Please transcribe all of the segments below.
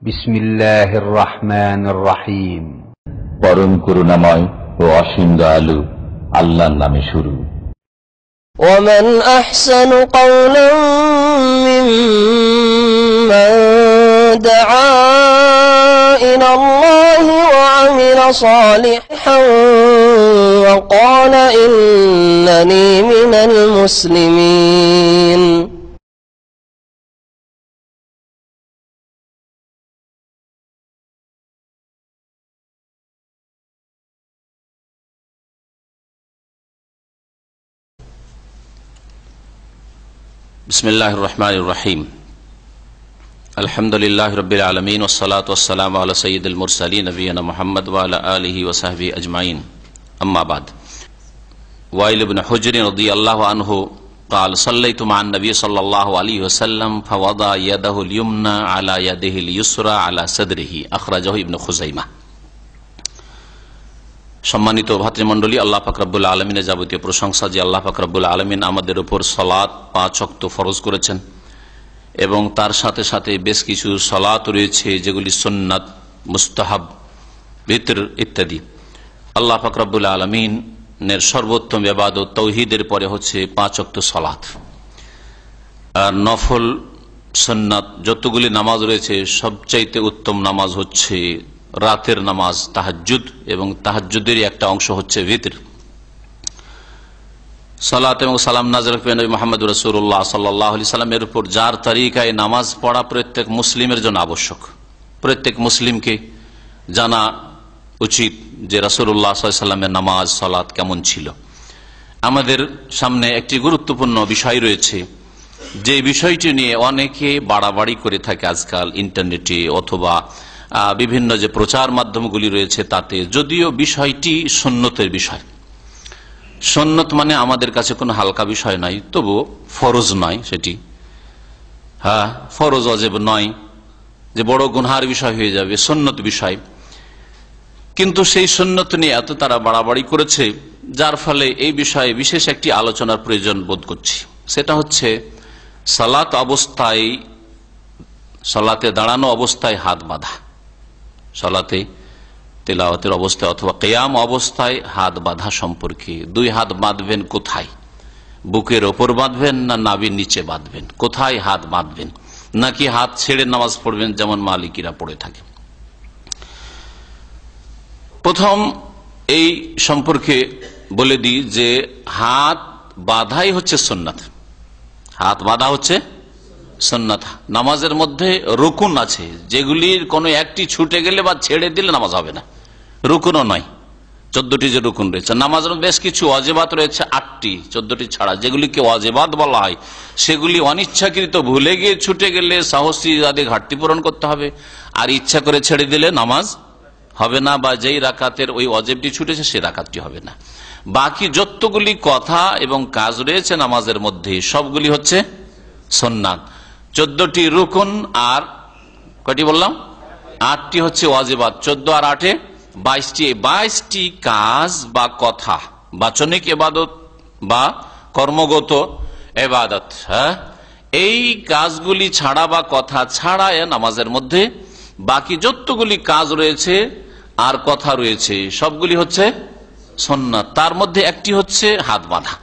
বিসমিল্লাহির রহমানির রহিম। পরম করুণাময় ও অসীম দয়ালু আল্লাহর নামে শুরু। ওয়ামান আহসানু কাওলান মিম্মান দাআ ইলাল্লাহি ওয়া আমিলা সালিহান ওয়া ক্বালা ইন্নানী মিনাল মুসলিমিন। বিসমিল্লাহির রহমানির রহিম। আলহামদুলিল্লাহি রাব্বিল আলামিন ওয়াসসালাতু ওয়াসসালামু আলা সাইয়্যিদিল মুরসালিন নবিয়িনা মুহাম্মদ ওয়া আলা আলিহি ওয়া সাহবিহি আজমাইন। আম্মা বাদ। ওয়াইল ইবনে হুজর রাদিয়াল্লাহু আনহু قال صليت مع النبي صلى الله عليه وسلم فوضع يده اليمنى على يده اليسرى على صدره اخرجه ابن خزيمة। সম্মানিত ভাতৃমণ্ডলী, আল্লাহ পাক রব্বুল আলমিনের যাবতীয় প্রশংসা যে আল্লাহ পাক রব্বুল আলমিন আমাদের উপর সালাত 5 ওয়াক্ত ফরজ করেছেন এবং তার সাথে সাথে বেশ কিছু সালাত রয়েছে যেগুলি সুন্নাত, মুস্তাহাব, বিতর ইত্যাদি। আল্লাহ পাক রব্বুল আলমিনের সর্বোত্তম ইবাদত তাওহীদের পরে হচ্ছে 5 ওয়াক্ত সালাত। আর নফল সুন্নাত যতগুলি নামাজ রয়েছে সবচাইতে উত্তম নামাজ হচ্ছে রাতের নামাজ তাহাজ্জুদ, এবং তাহাজ্জুদের একটা অংশ হচ্ছে ভিতর। সালাত এবং সালাম নাযিল করেন নবী মুহাম্মদ রাসূলুল্লাহ সাল্লাল্লাহু আলাইহি সাল্লামের উপর, যার তরিকায় নামাজ পড়া প্রত্যেক মুসলিমের জন্য আবশ্যক। প্রত্যেক মুসলিমকে জানা উচিত যে রাসূলুল্লাহ সাল্লাল্লাহু আলাইহি সাল্লামের নামাজ সালাত কেমন ছিল। আমাদের সামনে একটি গুরুত্বপূর্ণ বিষয় রয়েছে, যে বিষয়টি নিয়ে অনেকে বাড়াবাড়ি করে থাকে আজকাল ইন্টারনেটে অথবা বিভিন্ন যে প্রচার মাধ্যমগুলি রয়েছে তাতে, যদিও বিষয়টি সুন্নতের বিষয়। সুন্নত মানে আমাদের কাছে কোনো হালকা বিষয় নয়, তবু ফরজ নয় সেটি, ফরজ ওয়াজিব নয় যে বড় গুনহার বিষয় হয়ে যাবে, সুন্নত বিষয়। কিন্তু সেই সুন্নত নিয়ে এত তারা বাড়াবাড়ি করেছে, যার ফলে এই বিষয়ে বিশেষ একটি আলোচনার প্রয়োজন বোধ করছি। সেটা হচ্ছে সালাত অবস্থায়, সালাতে দাঁড়ানো অবস্থায় হাত বাঁধা, সালাতে তেলাওয়াতের অবস্থায় অথবা কিয়াম অবস্থায় হাত বাঁধা সম্পর্কে। 2 হাত বাঁধবেন কোথায়? বুকের ওপর বাঁধবেন না নাভির নিচে বাঁধবেন? কোথায় হাত বাঁধবেন? নাকি হাত ছেড়ে নামাজ পড়বেন যেমন মালিকিরা পড়ে থাকে? প্রথম এই সম্পর্কে বলে দিই যে হাত বাঁধাই হচ্ছে সুন্নাত। হাত বাঁধা হচ্ছে সুন্নাত। নামাজের মধ্যে রুকুন আছে, যেগুলির কোনো একটি ছুটে গেলে বা ছেড়ে দিলে নামাজ হবে না। রুকুনও নয়, 14টি যে রুকুন রয়েছে। নামাজের বেশ কিছু ওয়াজিবাত রয়েছে 8টি, 14টি ছাড়া। যেগুলিকে ওয়াজিবাত বলা হয় সেগুলি অনিচ্ছাকৃত ভুলে গিয়ে ছুটে গেলে সাহসী যাদের ঘাটতি পূরণ করতে হবে, আর ইচ্ছা করে ছেড়ে দিলে নামাজ হবে না, বা যেই রাকাতের ওই ওয়াজিবটি ছুটেছে সে রাকাতটি হবে না। বাকি যতগুলি কথা এবং কাজ রয়েছে নামাজের মধ্যে সবগুলি হচ্ছে সুন্নাত। 14টি রুকুন আর কয়টি বললাম? 8টি হচ্ছে ওয়াজিবাত। 14 আর 8 22টি। 22টি কাজ বা কথা, বাচনিক ইবাদত বা কর্মগত ইবাদত, এই কাজগুলি ছাড়া বা কথা ছাড়া নামাজের মধ্যে বাকি যতগুলি কাজ রয়েছে আর কথা রয়েছে সবগুলি হচ্ছে সুন্নাত। তার মধ্যে একটি হচ্ছে হাত বাঁধা।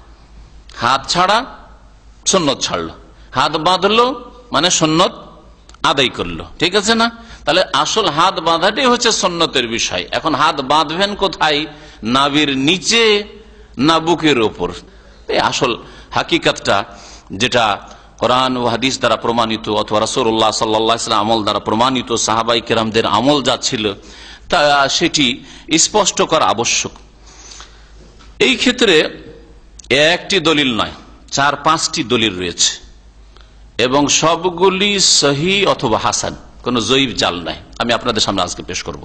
হাত ছাড়া সুন্নত ছাড়লো, হাত বাঁধলো মানে সুন্নত আদায় করলো, ঠিক আছে না? তাহলে আসল হাত বাঁধাটাই হচ্ছে সুন্নতের বিষয়। এখন হাত বাঁধবেন কোথায়? নাভির নিচে না বুকের ওপর? এই আসল হাকিকাতটা, যেটা কোরআন ও হাদিস দ্বারা প্রমাণিত অথবা রাসূলুল্লাহ সাল্লাল্লাহু আলাইহি ওয়াসাল্লাম আমল দ্বারা প্রমাণিত, সাহাবাই কেরামদের আমল যা ছিল তা সেটি স্পষ্ট করা আবশ্যক। এই ক্ষেত্রে একটি দলিল নয়, 4-5টি দলিল রয়েছে এবং সবগুলি সহিহ অথবা হাসান, কোন জয়ীফ জাল নাই। আমি আপনাদের সামনে আজকে পেশ করব।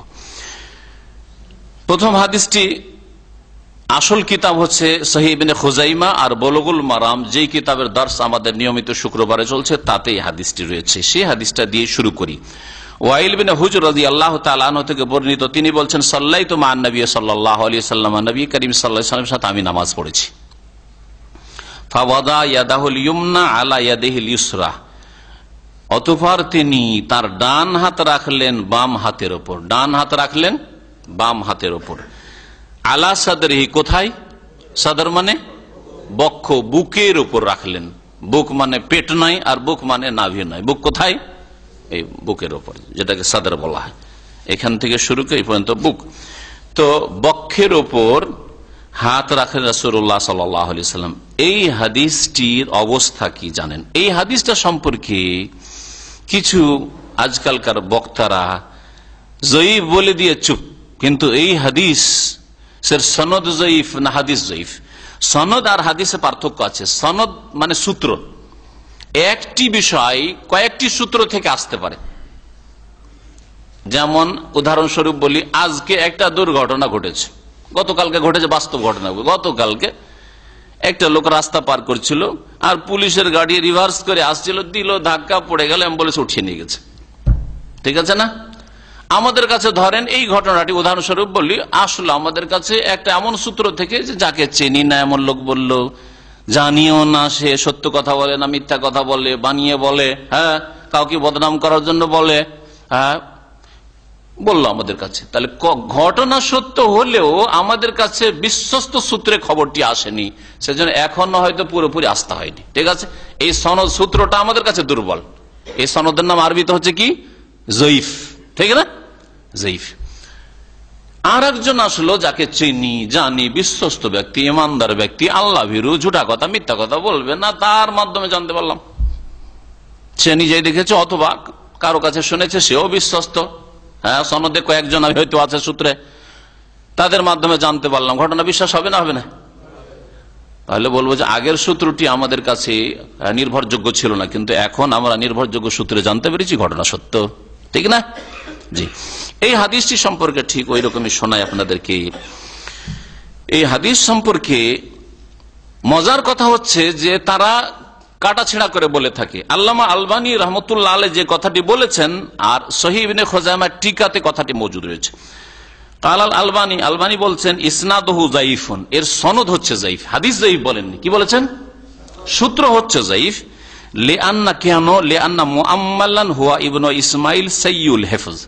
প্রথম হাদিসটি, আসল কিতাব হচ্ছে সহিহ ইবনে খুজাইমা আর বুলুগুল মারাম, যেই কিতাবের দর্স আমাদের নিয়মিত শুক্রবারে চলছে, তাতে এই হাদিসটি রয়েছে। সেই হাদিসটা দিয়ে শুরু করি। ওয়াইল ইবনে হুজর রাদিয়াল্লাহু তাআলা আনহু থেকে বর্ণিত, তিনি বলছেন, সাল্লাইতু মা নবী সাল্লাল্লাহু আলাইহি ওয়াসাল্লাম, নবী করিম সাল্লাল্লাহু আলাইহি ওয়াসাল্লামের সাথে আমি নামাজ পড়েছি। ফাওয়াদা ইয়াদাহুল ইয়ুমনা আলা ইয়াদিহিল ইউসরা, অতঃপর তিনি তার ডান হাত রাখলেন বাম হাতের ওপর, ডান হাত রাখলেন বাম হাতের ওপর। আলা সাদরিহি, কোথায়? সাদর মানে বক্ষ, বুকের উপর রাখলেন। বুক মানে পেট নাই, আর বুক মানে নাভি নাই। বুক কোথায়? এই বুকের উপর, যেটাকে সাদর বলা হয়। এখান থেকে শুরু করে এই পর্যন্ত বুক। তো বক্ষের ওপর হাত রাখেন রাসূলুল্লাহ সাল্লাল্লাহু আলাইহি সাল্লাম। এই হাদিসটির অবস্থা কি জানেন? এই হাদিসটা সম্পর্কে কিছু আজকালকার বক্তারা জয়ীফ বলে দিয়ে চুপ, কিন্তু এই হাদিস সনদ জয়ীফ না হাদিস জয়ীফ। সনদ আর হাদিসে পার্থক্য আছে। সনদ মানে সূত্র, একটি বিষয় কয়েকটি সূত্র থেকে আসতে পারে। যেমন উদাহরণস্বরূপ বলি, আজকে একটা দুর্ঘটনা ঘটেছে, গতকালকে ঘটেছে, বাস্তব ঘটনা। গতকালকে একটা লোক রাস্তা পার করছিল, আর পুলিশের গাড়ি রিভার্স করে আসছিল, দিল ধাক্কা, পড়ে গেল, অ্যাম্বুলেন্স উঠিয়ে নিয়ে গেছে। ঠিক আছে না? আমাদের কাছে ধরেন এই ঘটনাটি উদাহরণস্বরূপ বলি, আসলে আমাদের কাছে একটা এমন সূত্র থেকে যে যাকে চিনি না এমন লোক বলল, জানিও না সে সত্য কথা বলে না মিথ্যা কথা বলে, বানিয়ে বলে, হ্যাঁ, কাউকে বদনাম করার জন্য বলে, হ্যাঁ, বললো আমাদের কাছে। তাহলে ঘটনা সত্য হলেও আমাদের কাছে বিশ্বস্ত সূত্রে খবরটি আসেনি, সেজন্য এখনো হয়তো পুরোপুরি আস্থা হয়নি। ঠিক আছে, এই সনদ সূত্রটা আমাদের কাছে দুর্বল। এই সনদের নাম আরবিতে হচ্ছে কি? জয়ীফ। ঠিক না? জয়ীফ। আর একজন আসলো যাকে চিনি জানি, বিশ্বস্ত ব্যক্তি, ইমানদার ব্যক্তি, আল্লাহ ভীরু, ঝুটা কথা মিথ্যা কথা বলবে না, তার মাধ্যমে জানতে পারলাম। সে নিজেই দেখেছে অথবা কারো কাছে শুনেছে, সেও বিশ্বস্ত। হ্যাঁ, সনদে কয়েকজন হয়তো আছে সূত্রে, তাদের মাধ্যমে জানতে পারলাম। ঘটনা বিশ্বাস হবে না? হবে না? তাহলে বলবো যে আগের সূত্রটি আমাদের কাছে নির্ভরযোগ্য ছিল না, কিন্তু এখন আমরা নির্ভরযোগ্য সূত্রে জানতে পেরেছি ঘটনা সত্য। ঠিক না? জি। এই হাদিসটি সম্পর্কে ঠিক ওই রকমই শোনায় আপনাদেরকে। এই হাদিস সম্পর্কে মজার কথা হচ্ছে যে তারা কাটাছেড়া করে বলে থাকে। আল্লামা আলবানী রহমতুল্লাহ আলাইহি যে কথাটি বলেছেন, আর সহিহ ইবনে খুজাইমার টিকাতে কথাটি মজুদ রয়েছে। কালাল আলবানী বলছেন ইসনাদুহু যায়িফুন, এর সনদ হচ্ছে যায়িফ। হাদিস যায়িফ বলেননি, কি বলেছেন? সূত্র হচ্ছে যায়িফ। লিআন্না, কেন? লিআন্না মুআম্মালান হুয়া ইবনু ইসমাইল সাইয়ুল হিফজ,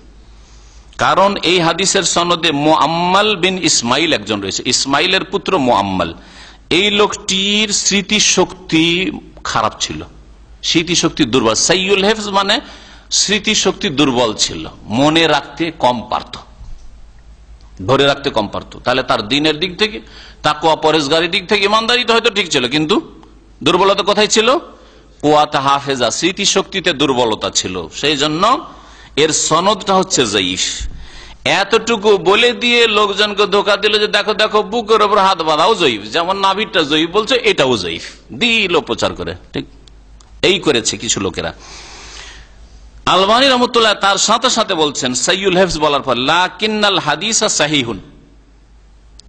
কারণ এই হাদিসের সনদে মুআম্মাল বিন ইসমাইল একজন রয়েছে, ইসমাইলের পুত্র মুআম্মাল। এই লোকটির স্মৃতিশক্তি খারাপ ছিল, স্মৃতিশক্তি দুর্বল। সাইয়ুল হিফজ মানে স্মৃতিশক্তি দুর্বল ছিল, মনে রাখতে কম পারত, ধরে রাখতে কম পারত। তাহলে তার দিনের দিক থেকে, তাকওয়া পরেজগারির দিক থেকে, ইমানদারিতে হয়তো ঠিক ছিল, কিন্তু দুর্বলতা কোথায় ছিল? কুওয়াত হাফেজা, স্মৃতিশক্তিতে দুর্বলতা ছিল। সেই জন্য এর সনদটা হচ্ছে যায়িফ। এতটুকু বলে দিয়ে লোকজনকে ধোকা দিল যে দেখো দেখো বুকের ওপর হাত বাঁধাও যায়িফ, যেমন নাভিটা যায়িফ বলছে, এটাও যায়িফ, দিল প্রচার করে। ঠিক এই করেছে কিছু লোকেরা। আলবানী রহমতুল্লাহ তার সাথে সাথে বলছেন সাইয়ুল হিফজ বলার পর, লাকিন্নাল হাদিস সাহিহুন,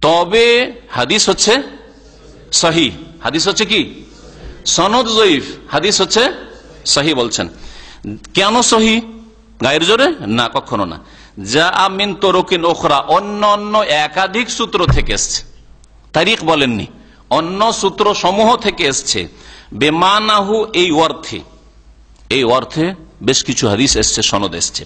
তবে হাদিস হচ্ছে সহিহ। হাদিস হচ্ছে কি? সনদ যায়িফ, হাদিস হচ্ছে সহিহ বলছেন। কেন সহিহ? গায়ের জোরে না, কখনো না। যা মিন তুরুকিন উখরা, অন্য অন্য একাধিক সূত্র থেকে এসছে। তারিখ বলেননি, অন্য সূত্র সমূহ থেকে এসছে। বেমানাহু, এই অর্থে, এই অর্থে বেশ কিছু হাদিস এসছে, সনদ এসছে।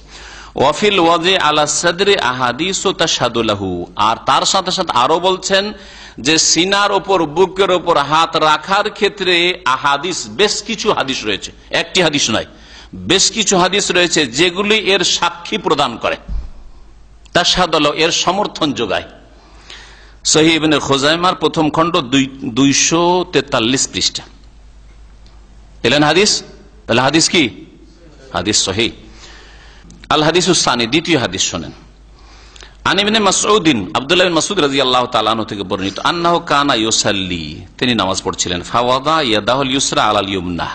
ওয়াফিল ওয়াজি আলা সাদরি আহাদিস তাশহাদু লাহু, আর তার সাথে সাথে আরো বলছেন যে সিনার ওপর, বুকের ওপর হাত রাখার ক্ষেত্রে আহাদিস, বেশ কিছু হাদিস রয়েছে, একটি হাদিস নয়, বেশ কিছু হাদিস রয়েছে যেগুলি এর সাক্ষী প্রদান করে, তাশহাদু লাহু, এর সমর্থন যোগায়। সহিহ ইবনে খুজাইমার প্রথম খণ্ড 243 পৃষ্ঠা এলেন হাদিস। তাহলে হাদিস কি? হাদিস সহিহ। আল হাদিসুস সানি, দ্বিতীয় হাদিস শোনেন। আন ইবনে মাসউদিন, আব্দুল্লাহ বিন মাসউদ রাদিয়াল্লাহু তাআলা আনহু থেকে বর্ণিত, আন্নাহু কানা ইউসাল্লি, তিনি নামাজ পড়ছিলেন। ফাওয়াদা ইয়াদাহুল ইউসরা আলাল ইউমনা,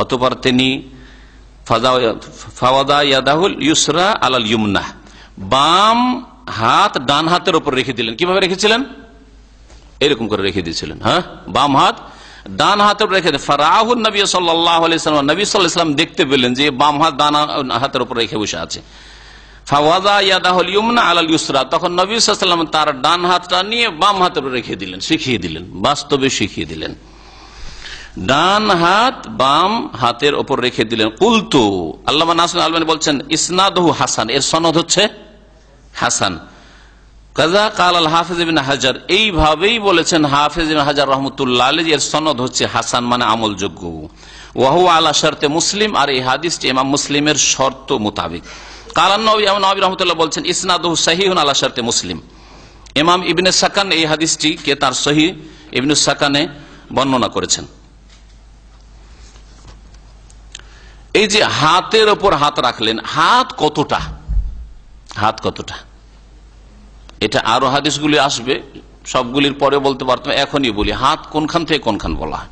অতঃপর তিনি ফাওয়াদা ইয়াদাহুল ইউসরা আলাল ইউমনা, বাম হাত ডান হাতের উপর রেখে দিলেন। কিভাবে রেখেছিলেন? এরকম করে রেখে দিয়েছিলেন। হ্যাঁ, বাম হাত ডান হাতের উপর রেখে দেন। ফারাহুন নবী সাল্লাল্লাহু আলাইহি ওয়াসাল্লাম, নবী সাল্লাল্লাহু আলাইহি ওয়াসাল্লাম দেখতে পেলেন যে বাম হাত ডান হাতের উপর রেখে বসে আছে। ফাওয়াদা ইয়াদাহুল ইউমনা আলাল ইউসরা, তখন নবী সাল্লাল্লাহু আলাইহি ওয়াসাল্লাম তার ডান হাতটা নিয়ে বাম হাতের উপর রেখে দিলেন, শিখিয়ে দিলেন, বাস্তবে শিখিয়ে দিলেন। ডান হাত বাম হাতের ওপর রেখে দিলেন। কুলতু, আল্লামা নাসিরুদ্দিন আলবানী বলছেন ইসনাদুহু হাসান, এর সনদ হচ্ছে হাসান। কাযা কাল আল হাফিজ ইবনে হাজার, এইভাবেই বলেছেন হাফিজ ইবনে হাজার রাহমাতুল্লাহ আলাইহি, এর সনদ হচ্ছে হাসান মানে আমলযোগ্য। ওয়া হুয়া আলা শর্তে মুসলিম, আর এই হাদিসটি ইমাম মুসলিমের শর্ত মোতাবেক। কালান নবী নবী রাহমাতুল্লাহ বলছেন ইসনাদুহু সহিহুন আলা শর্তে মুসলিম। ইমাম ইবনে সাকান এই হাদিসটিকে তার সহিহ ইবনে সাকানে বর্ণনা করেছেন। এই যে হাতের ওপর হাত রাখলেন, হাত কতটা, হাত কতটা, এটা আরো হাদিসগুলি আসবে, সবগুলির পরে বলতে পারতাম, এখনই বলি হাত কোনখান থেকে কোনখান বলা হয়।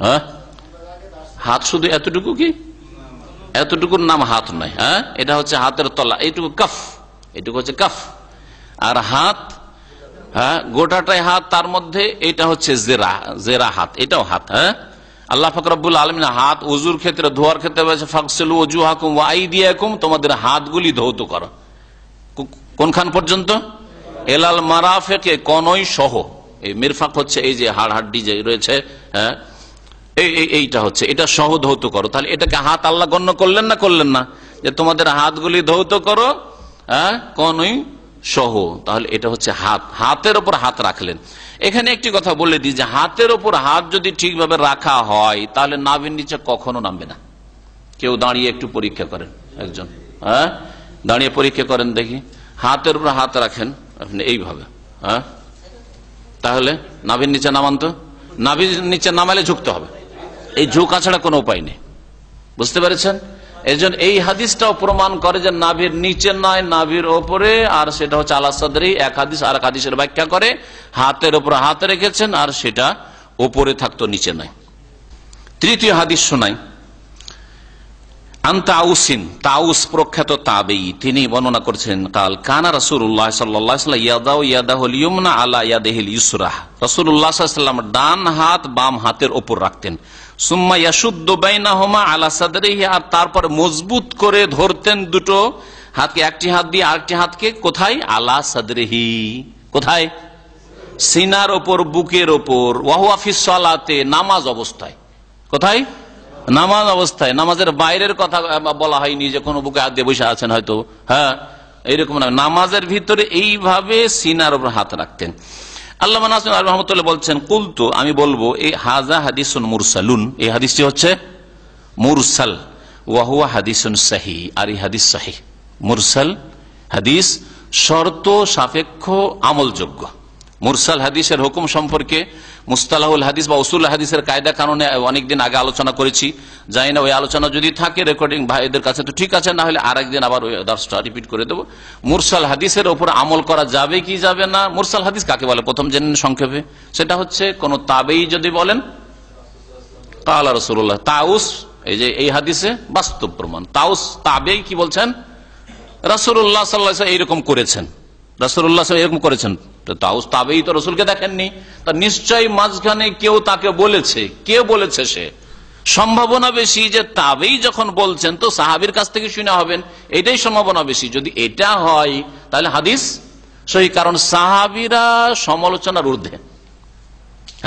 হ্যাঁ, হাত শুধু এতটুকু, কি এতটুকুর নাম হাত নয়। হ্যাঁ, এটা হচ্ছে হাতের তলা, এইটুকু কাফ, এইটুকু হচ্ছে কাফ। আর হাত, হ্যাঁ গোটাটাই হাত, তার মধ্যে এটা হচ্ছে জেরা, জেরা হাত, এটাও হাত। হ্যাঁ, আল্লাহ পাক রব্বুল আলামিন হাত ওযুর ক্ষেত্রে, ধোয়ার ক্ষেত্রে বলেছে ফাগসিলু ওযুহাকুম ওয়া আইদিয়াকুম, তোমাদের হাতগুলি ধৌত করো। কোনখান পর্যন্ত? এলাল মারাফিকে, কনই সহ। এই মিরফাক হচ্ছে এই যে হাড় হাড্ডি যে রয়েছে, হ্যাঁ এইটা হচ্ছে, এটা সহ ধৌত করো। তাহলে এটাকে হাত আল্লাহ গণ্য করলেন না করলেন না, যে তোমাদের হাতগুলি ধৌত করো, হ্যাঁ কনই সহ। তাহলে এটা হচ্ছে হাত, হাতের ওপর হাত রাখলেন। এখানে একটি কথা বলে দিই যে হাতের ওপর হাত যদি ঠিকভাবে রাখা হয় তাহলে নাভির নিচে কখনো নামবে না। কেউ দাঁড়িয়ে একটু পরীক্ষা করেন, একজন, হ্যাঁ দাঁড়িয়ে পরীক্ষা করেন দেখি, হাতের উপর হাত রাখেন আপনি এইভাবে, হ্যাঁ তাহলে নাভির নিচে নামান তো, নাভির নিচে নামালে ঝুঁকতে হবে, এই ঝুঁকা ছাড়া কোনো উপায় নেই। বুঝতে পেরেছেন? এই জন্য এই হাদিসটাও প্রমাণ করে যে নাভির নিচে নয়, নাভির ওপরে। আর সেটা হচ্ছে আলা সাদরি, এক হাদিস আর এক হাদিসের ব্যাখ্যা করে হাতের ওপর হাত রেখেছেন, আর সেটা ওপরে থাকতো, নিচে নয়। তৃতীয় হাদিস শোনাই। আনতাউসিন, তাউস প্রখ্যাত তাবেঈ, তিনি বর্ণনা করেছেন কাল কানা রাসূলুল্লাহ সাল্লাল্লাহু আলাইহি ওয়াসাল্লাম ইয়াদাউ ইয়াদাহুল ইয়ুমনা আলা ইয়াদিহিল ইউসরা, রাসূলুল্লাহ সাল্লাল্লাহু আলাইহি ওয়াসাল্লাম ডান হাত বাম হাতের উপর রাখতেন। সুম্মা ইয়াশুদ্দু বাইনাহুমা আলা সাদরিহি, আর তারপর মজবুত করে ধরতেন দুটো হাতকে, একটি হাত দিয়ে আরেকটি হাতকে কোথায়? আলা সাদরিহি, কোথায়? সিনার ওপর, বুকের ওপর। ওয়া হুয়া ফিস সালাতে, নামাজ অবস্থায়। কোথায়? নামাজ অবস্থায়। নামাজের বাইরের কথা বলা হয়নি যে কোনো বুকে হাত দিয়ে বসে আছেন হয়তো, হ্যাঁ এইরকম না, নামাজের ভিতরে এইভাবে সিনার উপর হাত রাখতেন। আল্লামা নাসিরুদ্দিন আলবানী রাহমাতুল্লাহ বলছেন কুলতু, আমি বলবো এই হাযা হাদিসুন মুরসালুন, এই হাদিসটি হচ্ছে মুরসাল। ওয়া হুয়া হাদিসুন সহিহ, আর এই হাদিস সহিহ। মুরসাল হাদিস শর্ত সাপেক্ষ আমলযোগ্য। মুরসাল হাদিসের হুকুম সম্পর্কে মুস্তালাহুল হাদিস বা উসুল হাদিসের কায়দা কানুনে অনেকদিন আগে আলোচনা করেছি, জানি না ওই আলোচনা যদি থাকে রেকর্ডিং ভাইদের কাছে তো ঠিক আছে, না হলে আরেকদিন আবার ওই দর্শটা রিপিট করে দেবো। মুরসাল হাদিসের উপর আমল করা যাবে কি যাবে না? মুরসাল হাদিস কাকে বলে প্রথম জেনে সংক্ষেপে, সেটা হচ্ছে কোন তাবেঈ যদি বলেন কালা রাসূলুল্লাহ, তাউস, এই যে এই হাদিসে বাস্তব প্রমাণ, তাউস তাবেঈ কি বলছেন? রাসূলুল্লাহ সাল্লাল্লাহু আলাইহি ওয়াসাল্লাম এরকম করেছেন, রাসূলুল্লাহ এরকম করেছেন। তাউস তাবেঈ তো রসুলকে দেখেননি, তা নিশ্চয়ই মাঝখানে কেউ তাকে বলেছে। কে বলেছে? সে সম্ভাবনা বেশি যে তাবেঈ যখন বলছেন তো সাহাবীর কাছ থেকে শুনে হবেন, এটাই সম্ভাবনা বেশি। যদি এটা হয় তাহলে হাদিস সহিহ, কারণ সাহাবীরা সমালোচনার ঊর্ধ্বে।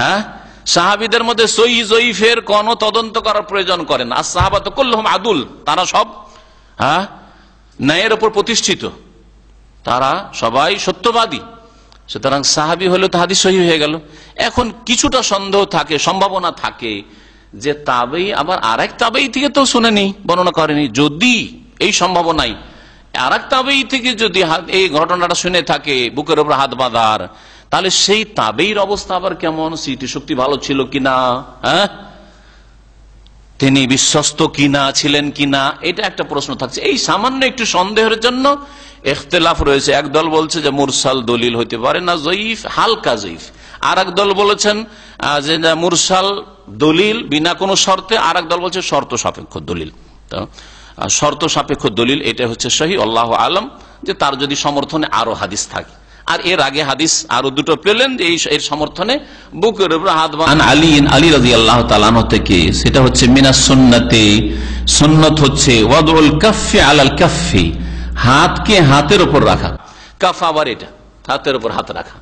হ্যাঁ, সাহাবীদের মধ্যে সহিহ জয়ীফের কোন তদন্ত করার প্রয়োজন করেন। আর সাহাবাতু কুল্লুহুম আদুল, তারা সব হ্যাঁ ন্যায়ের উপর প্রতিষ্ঠিত, তারা সবাই সত্যবাদী। সুতরাং সাহাবী হলে তো হাদিস সহিহ হয়ে গেল। এখন কিছুটা সন্দেহ থাকে, সম্ভাবনা থাকে যে তাবেঈ আবার আরেক তাবেঈ থেকে তো শুনেনি, বর্ণনা করেনি। যদি এই সম্ভাবনাই আরেক তাবেঈ থেকে যদি এই ঘটনাটা শুনে থাকে বুকের উপর হাত বাঁধার, তাহলে সেই তাবেঈর অবস্থা আবার কেমন, স্মৃতি শক্তি ভালো ছিল কিনা, হ্যাঁ তিনি বিশ্বস্ত কিনা, ছিলেন কিনা, এটা একটা প্রশ্ন থাকছে। এই সামান্য একটু সন্দেহের জন্য ইখতিলাফ রয়েছে। একদল বলছে যে মুরসাল দলিল হইতে পারে না, জয়ীফ, হালকা জয়ীফ। আর এক দল বলেছেন যে মুরসাল দলিল বিনা কোনো শর্তে, আর এক দল বলছে শর্ত সাপেক্ষ দলিল। তো শর্ত সাপেক্ষ দলিল এটা হচ্ছে সহিহ, আল্লাহু আলম, যে তার যদি সমর্থনে আরো হাদিস থাকে। আর এর আগে হাদিস আরো দুটো পেলেন এর সমর্থনে, বুকের উপর হাত বাঁধা আলী রাদিয়াল্লাহু তাআলা আনহু থেকে, সেটা হচ্ছে মিনাস সুন্নতে, সুন্নত হচ্ছে ওয়াদউল কাফফি আলাল কাফফি, হাতকে হাতের উপর রাখা। কাফ আবার এটা হাতের উপর হাত রাখা,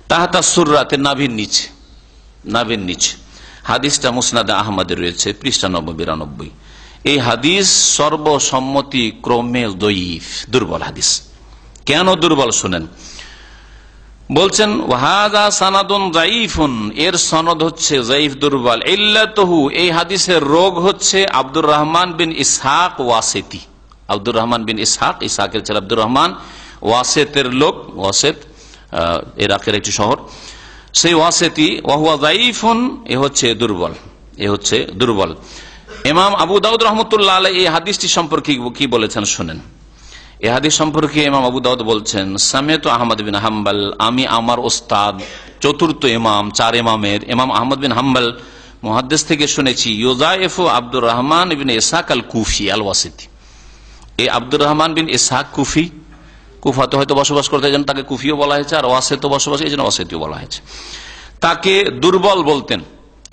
তাহাতা সুররাতে, নাভির নিচে, নাভির নিচে হাদিসটা মুসনাদে আহমদে রয়েছে, পৃষ্ঠা 92-92। এই হাদিস সর্বসম্মতি ক্রমে দঈফ, দুর্বল হাদিস। কেন দুর্বল শুনেন, বলছেন ওয়াহাদা সানাদুন যায়ীফুন, এর সনদ হচ্ছে যায়ীফ, দুর্বল। ইল্লাতুহু, এই হাদিসের রোগ হচ্ছে আব্দুর রহমান বিন ইসহাক ওয়াসিতি। আব্দুর রহমান বিন ইসহাক, ইসহাকের ছেলে আব্দুর রহমান, ওয়াসেতের লোক, ওয়াসেত ইরাকের একটি শহর, সেই ওয়াসিতি। ওয়াহুয়া যায়ীফুন, এ হচ্ছে দুর্বল, এ হচ্ছে দুর্বল। ইমাম আবু দাউদ রহমতুল্লাহ আলাইহি এই হাদিসটি সম্পর্কে কি বলেছেন শুনেন। এই হাদিস সম্পর্কে ইমাম আবু দাউদ বলছেন, সামিআতু আহমদ বিন হাম্বল, আমি আমার ওস্তাদ চতুর্থ ইমাম, 4 ইমামের ইমাম আহমদ বিন হাম্বল মুহাদ্দিস থেকে শুনেছি, ইউযাইফু আব্দুর রহমান ইবনে ইসহাক আল কুফি আল ওয়াসিতি। এই আব্দুর রহমান বিন ইসহাক কুফি, কুফাতে হয়তো বসবাস করতে, এই জন্য তাকে কুফিও বলা হয়েছে, আর ওয়াসিত বসবাস, এই জন্য ওয়াসিতিও বলা হয়েছে। তাকে দুর্বল বলতেন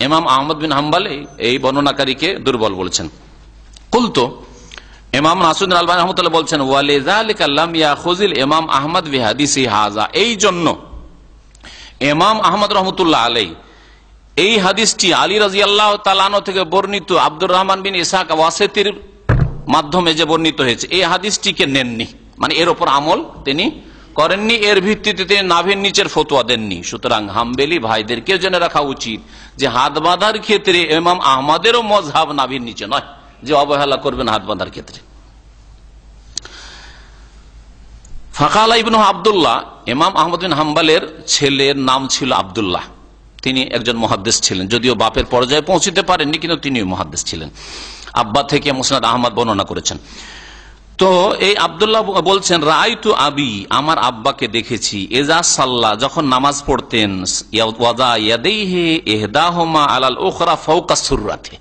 ইমাম আহমদ বিন হাম্বল, এই বর্ণনাকারীকে দুর্বল বলেছেন। কুলতু, ইমাম নাসিরুদ্দিন আলবানী রাহমাতুল্লাহ বলছেন, ওয়ালিযালিকা লাম ইয়াখুযিল ইমাম আহমদ বিহাদিসি হাযা, এই জন্য ইমাম আহমদ রাহমাতুল্লাহ আলাইহি এই হাদিসটি আলী রাদিয়াল্লাহু তাআলা আনহু থেকে বর্ণিত আব্দুর রহমান বিন ইসহাক ওয়াসিতির মাধ্যমে যে বর্ণিত হয়েছে, এই হাদিসটিকে নেননি, মানে এর উপর আমল তিনি করেননি, এর ভিত্তিতে তিনি নাভির নিচের ফতোয়া দেননি। সুতরাং হাম্বেলি ভাইদেরকে জেনে রাখা উচিত যে হাত বাঁধার ক্ষেত্রে ইমাম আহমদেরও মযহাব নাভির নিচে নয়, যে অবহেলা করবেন হাত বাঁধার ক্ষেত্রে। ফাকালা ইবনু আব্দুল্লাহ, ইমাম আহমদ বিন হাম্বলের ছেলের নাম ছিল আব্দুল্লাহ, তিনি একজন মুহাদ্দিস ছিলেন, যদিও বাপের পর্যায়ে পৌঁছতে পারেননি, কিন্তু তিনি মুহাদ্দিস ছিলেন। আব্বা থেকে মুসনাদ আহমদ বর্ণনা করেছেন। তো এই আব্দুল্লাহ বলছেন, রাআইতু আবি, আমার আব্বাকে দেখেছি, এজা সাল্লা, যখন নামাজ পড়তেন, ওয়াদা ইয়াদাইহি ইহদাহুমা আলাল উখরা ফাওকা সুররাতে,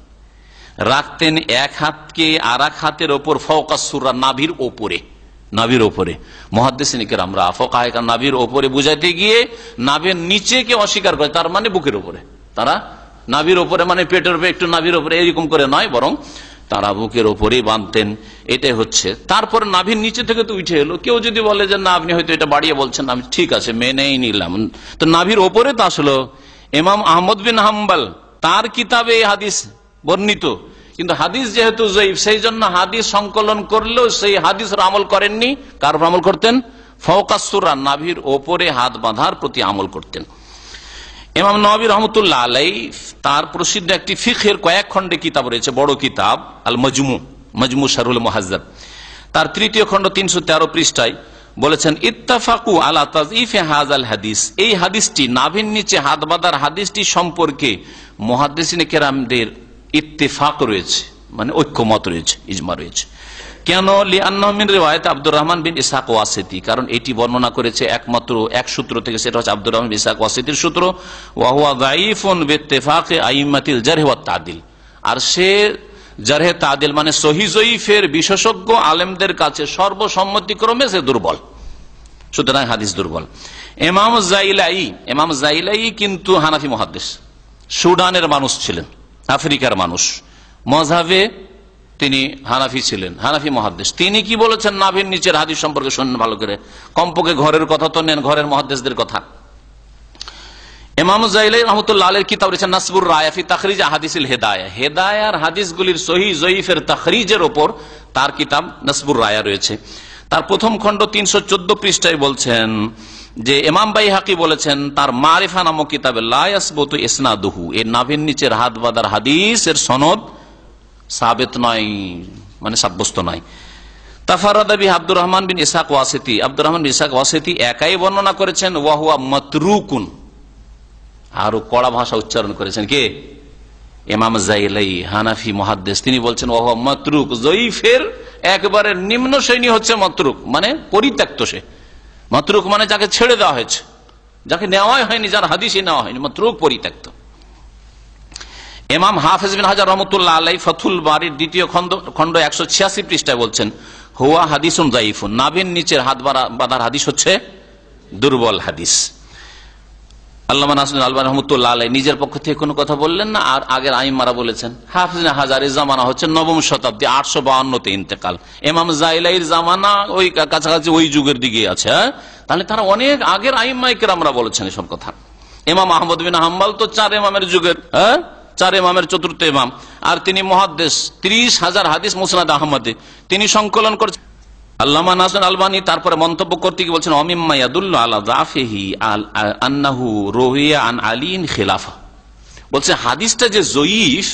রাখতেন এক হাতকে আর এক হাতের ওপর, ফাওকা সুররা, নাভির ওপরে, নাভির ওপরে। মুহাদ্দিসিন কিরামরা ফুকাহায়ে কেরাম নাভির ওপরে বুঝাইতে গিয়ে নাভির নিচে কে অস্বীকার করে, তার মানে বুকের ওপরে, তারা নাভির ওপরে মানে পেটের উপরে, একটু নাভির ওপরে এরকম করে নয়, বরং তারা বুকের ওপরেই বাঁধতেন। এটাই হচ্ছে। তারপরে নাভির নিচে থেকে তো উঠে এলো। কেউ যদি বলে যে না আপনি হয়তো এটা বাড়িয়ে বলছেন, আমি ঠিক আছে মেনেই নিলাম, তো নাভির ওপরে তো আসলো ইমাম আহমদ বিন হাম্বল তার কিতাবে এই হাদিস বর্ণিত, কিন্তু হাদিস যেহেতু যায়ীফ, সেই জন্য হাদিস সংকলন করলেও সেই হাদিসের আমল করেননি। কার আমল করতেন? ফাওকা সুররা, নাভির ওপরে হাত বাঁধার প্রতি আমল করতেন। ইমাম নওয়াবী রহমতুল্লাহ আলাইহি তার প্রসিদ্ধ একটি ফিকহের কয়েক খণ্ডে কিতাব রয়েছে, বড় কিতাব আল মাজমু, মাজমু শারহুল মুহাজ্জাব, তার 3য় খণ্ড 313 পৃষ্ঠায় বলেছেন, ইত্তাফাকু আলা তাযঈফি হাযাল হাদিস, এই হাদিসটি নাভির নিচে হাত বাঁধার হাদিসটি সম্পর্কে মুহাদ্দিসিনে কেরামদের ইত্তেফাক রয়েছে, মানে ঐক্যমত রয়েছে, ইজমা রয়েছে। কেন? লিআন্নাহু মিন রিওয়ায়াত আব্দুর রহমান বিন ইসহাক ওয়াসিতি, কারণ এটি বর্ণনা করেছে একমাত্র এক সূত্র থেকে, সেটা হচ্ছে আব্দুর রহমান বিন ইসহাক ওয়াসিতির সূত্র। ওয়া হুয়া যায়ীফুন বিইত্তিফাকি আইম্মাতিল জারহ ওয়াত তা'দিল, আর সে জারহ তা'দিল মানে সহিহ যঈফের বিশেষজ্ঞ আলেমদের কাছে সর্বসম্মতিক্রমে সে দুর্বল, সুতরাং হাদিস দুর্বল। ইমাম জাইলাই কিন্তু হানাফি মুহাদ্দিস, সুদানের মানুষ ছিলেন, আফ্রিকার মানুষ, মযহাবে তিনি হানাফি ছিলেন, হানাফি মুহাদ্দিস। তিনি কি বলেছেন নাভির নিচের হাদিস সম্পর্কে শুনুন ভালো করে, কমপক্ষে ঘরের কথা তো নেন, ঘরের মুহাদ্দিসদের কথা। ইমাম জাইলাই রাহমাতুল্লাহ আলাইহির কিতাব রয়েছে নাসবুর রায়া ফি তাখরিজ আহাদিসিল হিদায়াহ, হিদায়ার হাদিসগুলির সহিহ যঈফের তাখরিজের উপর তার কিতাব নাসবুর রায়া রয়েছে। তার প্রথম খণ্ড 314 পৃষ্ঠায় বলছেন যে ইমাম বাইহাকি বলেছেন তার মারিফা নামক কিতাবে, লা ইয়াসবুতু ইসনাদুহু, এর নাভির নিচের হাত বাঁধার হাদিসের সনদ সাবিত নয়, মানে সাব্যস্ত নয়। তাফারাদা বিহি আব্দুর রহমান বিন ইসহাক ওয়াসিতি, আব্দুর রহমান বিন ইসহাক ওয়াসিতি একাই বর্ণনা করেছেন, ওয়া হুয়া মাতরুকুন, আরো কড়া ভাষা উচ্চারণ করেছেন কে? ইমাম জাইলাই, হানাফি মুহাদ্দিস, তিনি বলছেন ওয়া হুয়া মাতরুক, যঈফের একবারে নিম্ন শ্রেণী হচ্ছে মাতরুক, মানে পরিত্যক্ত। সে মাতরুক মানে যাকে ছেড়ে দেওয়া হয়েছে, যাকে নেওয়াই হয়নি, যার হাদিসই নেওয়া হয়নি, মাতরুক, পরিত্যক্ত। ইমাম হাফেজ বিন হাজার রহমতুল্লাহ আলাইহি ফাথুল বারির 2য় খণ্ড 186 পৃষ্ঠায় বলছেন, হুয়া হাদিসুন যায়ীফুন, নাভির নিচের হাত বাঁধার হাদিস হচ্ছে দুর্বল হাদিস। আল্লামা নাসিরুদ্দিন আলবানী রাহমাতুল্লাহ আলাইহি নিজের পক্ষ থেকে কোনো কথা বললেন না, আর আগের আইম্মারা বলেছেন। হাফেজ বিন হাজারের জামানা হচ্ছে 9ম শতাব্দী, 852 ইন্তেকাল। ইমাম জাইলাইর জামানা ওই কাছাকাছি ওই যুগের দিকে আছে, তাহলে তারা অনেক আগের আইম্মায়ে কেরামরা বলেছেন এসব কথা। ইমাম আহমদ বিন হাম্বল তো 4 ইমামের যুগের, চার ইমামের চতুর্থ ইমাম, আর তিনি মুহাদ্দিস, 30,000 হাদিস মুসনাদ আহমদে তিনি সংকলন করছেন। আল্লামা নাসির আলবানী তারপরে মন্তব্য করতে গিয়ে বলছেন, অমিম্মা ইয়াদুল্লু আলা যাফিহি আন্নাহু রুহিয়া আন আলীন খিলাফা। বলছে হাদিসটা যে জয়ীফ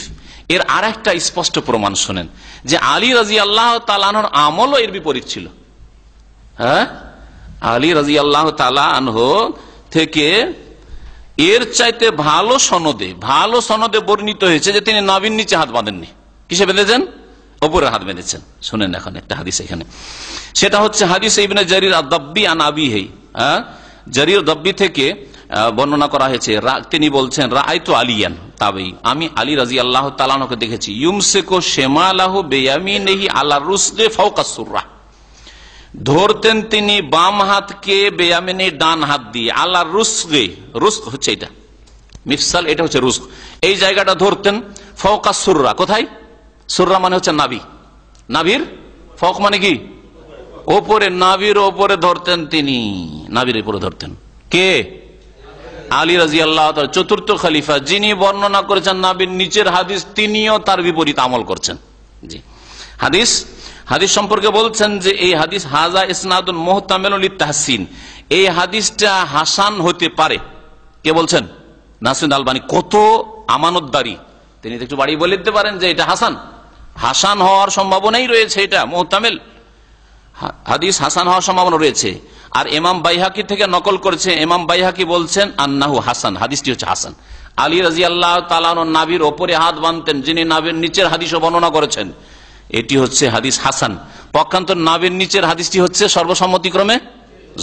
এর আর একটা স্পষ্ট প্রমাণ শোনেন, যে আলী রাদিয়াল্লাহু তাআলা আনহুর আমলও এর বিপরীত ছিল। হ্যাঁ, আলী রাদিয়াল্লাহু তাআলা আনহু থেকে এর চাইতে ভালো সনদে বর্ণিত হয়েছে যে তিনি নাভির নিচে হাত বাঁধেননি। কিসে বেঁধেছেন? ওপরে হাত বেঁধেছেন। শুনেন এখন একটা হাদিস এখানে, সেটা হচ্ছে হাদিস ইবনে জারির আদ-দাব্বি আন আবিহি। জারির দাব্বি থেকে বর্ণনা করা হয়েছে, তিনি বলছেন রাআইতু আলিয়ান তাবেই, আমি আলী রাদিয়াল্লাহু তাআলা আনহুকে দেখেছি, ইউমসিকু শিমালাহু বিয়ামিনিহি আলা রুসদি ফাওকা সুররা, ধরতেন তিনি বাম হাতকে বেয়ামিনি ডান হাত দিয়ে, আলা রুসগে, রুস্ক হচ্ছে এটা মিফসাল, এটা হচ্ছে রুস্ক, এই জায়গাটা ধরতেন, ফাওকা সুররা, কোথায়? সুররা মানে হচ্ছে নাভি, নাভির ফাওক মানে কি? ওপরে, নাভির ওপরে ধরতেন তিনি, নাভির উপরে ধরতেন। কে? আলী রাদিয়াল্লাহু তাআলা, চতুর্থ খলিফা, যিনি বর্ণনা করেছেন নাভির নিচের হাদিস, তিনিও তার বিপরীত আমল করছেন। জি, হাদিস সম্পর্কে বলছেন যে এই হাদিস হাজা ইসনাদুন মুহতামিলুন লিতাহসিন, এই হাদিসটা হাসান হতে পারে। কে বলছেন? নাসির আলবানী। কত আমানতদারি, তিনি একটু বাড়ি বলে দিতে পারেন যে এটা হাসান হওয়ার সম্ভাবনাই রয়েছে, এটা মুহতামিল হাদিস, হাসান হওয়ার সম্ভাবনা রয়েছে। আর ইমাম বাইহাকি থেকে নকল করেছে, ইমাম বাইহাকি বলছেন আন্নাহু হাসান, হাদিসটি হচ্ছে হাসান। আলী রাদিয়াল্লাহু তাআলা নাভির ওপরে হাত বাঁধতেন, যিনি নাভির নিচের হাদিসও বর্ণনা করেছেন, এটি হচ্ছে হাদিস হাসান। পক্ষান্তর নাভির নিচের হাদিসটি হচ্ছে সর্বসম্মতিক্রমে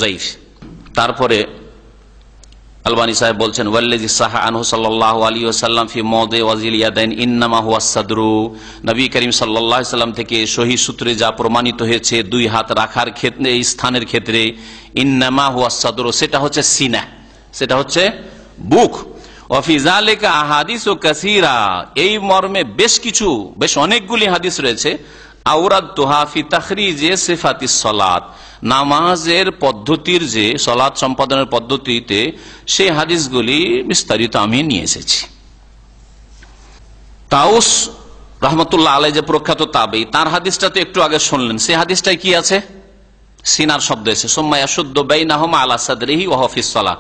যায়ীফ। তারপরে আলবানী সাহেব বলছেন, ওয়াল্লাযী সাহা আনহু সাল্লাল্লাহু আলাইহি ওয়াসাল্লাম ফি মাওদি ওয়াজিল ইয়াদাইন ইন্নামা হুয়া সাদরু, নবী করিম সাল্লাল্লাহু আলাইহি ওয়াসাল্লাম থেকে সহিহ সূত্রে যা প্রমাণিত হয়েছে দুই হাত রাখার ক্ষেত্রে, এই স্থানের ক্ষেত্রে, ইন্নামা হুয়া সাদরু, সেটা হচ্ছে সিনা, সেটা হচ্ছে বুক। ওয়া ফি যালিকা আহাদিসু কাসীরা, এই মর্মে বেশ অনেকগুলি হাদিস রয়েছে। আওরাদতুহা ফি তাখরিজে সিফাতিস সালাত, নামাজের পদ্ধতির, যে সালাত সম্পাদনের পদ্ধতিতে, সেই হাদিসগুলি বিস্তারিত আমি নিয়ে এসেছি। তাউস রহমতুল্লাহ আলাইহি যে প্রখ্যাত তাবেঈ, তার হাদিসটা তো একটু আগে শুনলেন, সেই হাদিসটাই কি আছে? সিনার শব্দ এসে, সুম্মা ইয়াশুদ্দু বাইনাহুমা আলা সাদরিহি ওয়া হুয়া ফিস সালাহ,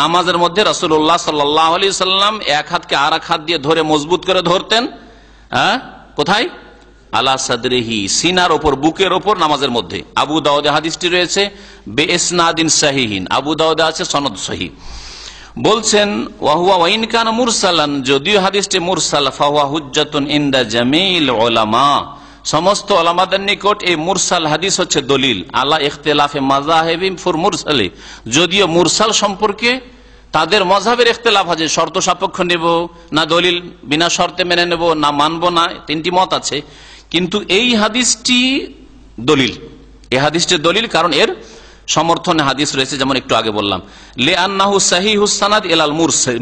নামাজের মধ্যে রাসূলুল্লাহ সাল্লাল্লাহু আলাইহি ওয়াসাল্লাম এক হাতকে আর এক হাত দিয়ে ধরে মজবুত করে ধরতেন। কোথায়? আলা সাদরিহি, সিনার ওপর, বুকের ওপর, নামাজের মধ্যে। আবু দাউদে হাদিসটি রয়েছে বিইসনাদিন সাহিহিন, আবু দাউদে আছে সনদ সহিহ। বলছেন ওয়া হুয়া ওয়া ইন কানা মুরসালান, যদিও হাদিসটি মুরসাল, ফাহুয়া হুজ্জাতুন ইনদা জামিল উলামা, সমস্ত ওলামাদের নিকট এই মুরসাল হাদিস হচ্ছে দলিল, আলা ইখতিলাফে মাযাহিবিম ফিল মুরসালি, যদিও মুরসাল সম্পর্কে তাদের মযহাবের ইখতিলাফ আছে, শর্ত সাপেক্ষ নেব না দলিল বিনা শর্তে মেনে নেব না মানব না, তিনটি মত আছে। কিন্তু এই হাদিসটি দলিল, এই হাদিসটি দলিল, কারণ এর সমর্থনে হাদিস রয়েছে, যেমন একটু আগে বললাম, লিআন্নাহু সাহিহুস সানাদ ইলাল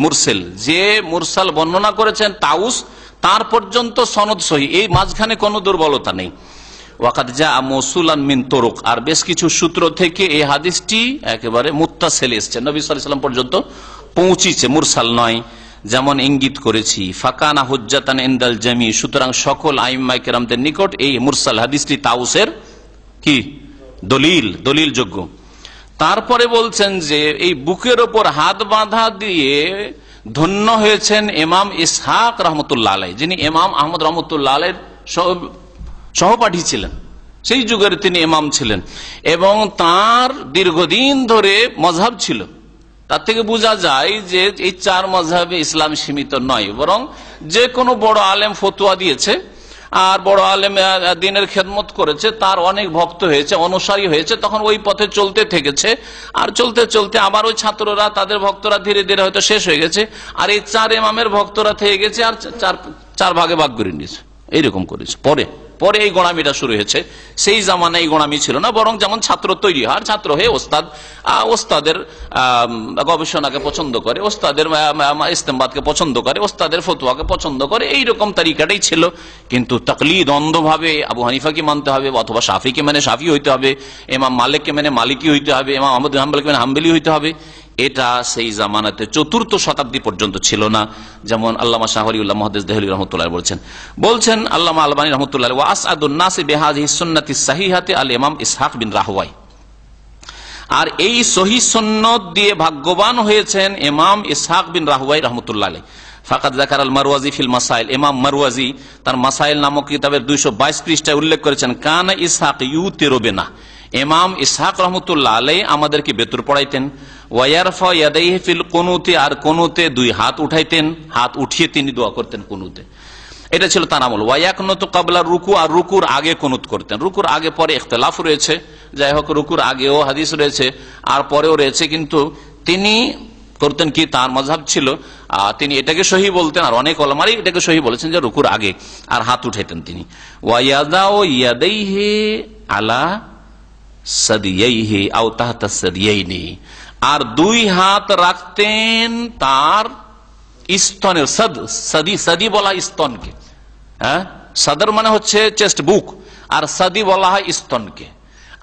মুরসাল, যে মুরসাল বর্ণনা করেছেন তাউস, তার পর্যন্ত সনদ সহি, এই মাঝখানে কোনো দুর্বলতা নেই। ওয়াকাদ জাআ মাওসুলান মিন তুরুক, আর বেশ কিছু সূত্র থেকে এই হাদিসটি একেবারে মুত্তাসিল এসেছে, নবী সাল্লাল্লাহু আলাইহি ওয়াসাল্লাম পর্যন্ত পৌঁছেছে, মুরসাল নয়। যেমন ইঙ্গিত করেছি, ফাকানা হুজ্জাতান ইনদাল জামি, সুতরাং সকল আইম্মায়ে কেরামদের নিকট এই মুরসাল হাদিসটি তাউসের কি দলিল যোগ্য। তারপরে বলছেন যে এই বুকের ওপর হাত বাঁধা দিয়ে ধন্য হয়েছেন ইমাম ইসহাক রহমতুল্লাহ আলাইহি, যিনি ইমাম আহমদ রহমতুল্লাহ আলাইহির সহপাঠী ছিলেন, সেই যুগের তিনি ইমাম ছিলেন, এবং তার দীর্ঘদিন ধরে মযহাব ছিল। তার থেকে বোঝা যায় যে এই চার মযহাবে ইসলাম সীমিত নয়, বরং যে কোনো বড় আলেম ফতোয়া দিয়েছে, আর বড় আলেম দ্বীনের খেদমত করেছে, তার অনেক ভক্ত হয়েছে, অনুসারী হয়েছে, তখন ওই পথে চলতে থেকেছে, আর চলতে চলতে আবার ওই ছাত্ররা, তাদের ভক্তরা ধীরে ধীরে হয়তো শেষ হয়ে গেছে, আর এই চার ইমামের ভক্তরা থেকে গেছে, আর চার ভাগে ভাগ করে নিয়েছে, এইরকম করেছে। পরে এই গোড়ামিটা শুরু হয়েছে, সেই জামানায় এই গোড়ামি ছিল না, বরং যেমন ছাত্র তৈরি হয়, ছাত্র হয়ে ওস্তাদের গবেষণাকে পছন্দ করে, ওস্তাদের ইস্তেমবাদকে পছন্দ করে, ওস্তাদের ফতোয়াকে পছন্দ করে, এইরকম তারিকাটাই ছিল। কিন্তু তাকলিদ অন্ধভাবে আবু হানিফাকে মানতে হবে, অথবা শাফিকে মানে শাফি হইতে হবে, ইমাম মালিককে মানে মালিকি হইতে হবে, ইমাম আহমদ বিন হাম্বলকে মানে হাম্বলি হইতে হবে, এটা সেই জামানাতে ৪র্থ শতাব্দী পর্যন্ত ছিল না, যেমন আল্লামা শাহ ওয়ালিউল্লাহ মুহাদ্দিস দেহলী রহমাতুল্লাহ বলছেন আল্লামা আলবানী রহমাতুল্লাহ ওয়া আসআদুন নাস বিহাযিহি সুন্নাতি সাহিহাতি আল ইমাম ইসহাক বিন রাহওয়াই। আর এই সহিহ সুন্নাত দিয়ে ভাগ্যবান হয়েছেন ইমাম ইসহাক বিন রাহওয়াই রহমাতুল্লাহ আলাইহি। ফাকাদ যাকার আল মারওয়াজি ফিল মাসাইল, ইমাম মারওয়াজি তার মাসাইল নামক কিতাবের 222 পৃষ্ঠায় উল্লেখ করেছেন, কানা ইসহাক ইউতিরু বিনা, ইমাম ইসহাক রহমাতুল্লাহ আলাইহি আমাদেরকে বেতর পড়াইতেন। ওয়ায়ারফা ইয়াদাইহি ফিল কুনুতি, আর কুনুতে 2 হাত উঠাইতেন, হাত উঠিয়ে তিনি দোয়া করতেন কুনুতে। এটা ছিল তার আমল। ওয়ায়াকনুতু ক্বাবলা রুকু, আর রুকুর আগে কুনুত করতেন। রুকুর আগে পরে ইখতিলাফ রয়েছে, যাই হোক রুকুর আগেও হাদিস রয়েছে আর পরেও রয়েছে, কিন্তু তিনি করতেন কি, তার মাযহাব ছিল তিনি এটাকে সহি বলতেন, আর অনেক উলামাই এটাকে সহি বলেছেন যে রুকুর আগে আর হাত উঠাইতেন তিনি। ওয়ায়াদাউ ইয়াদাইহি আলা সাদিয়াইহি আও তাহতা সাদিয়াইনি, আর 2 হাত রাখতেন তার স্তনের, সাদি বলা স্তনকে, হ্যাঁ সাদর মানে হচ্ছে চেস্ট বুক, আর সাদি বলা হয় স্তনকে।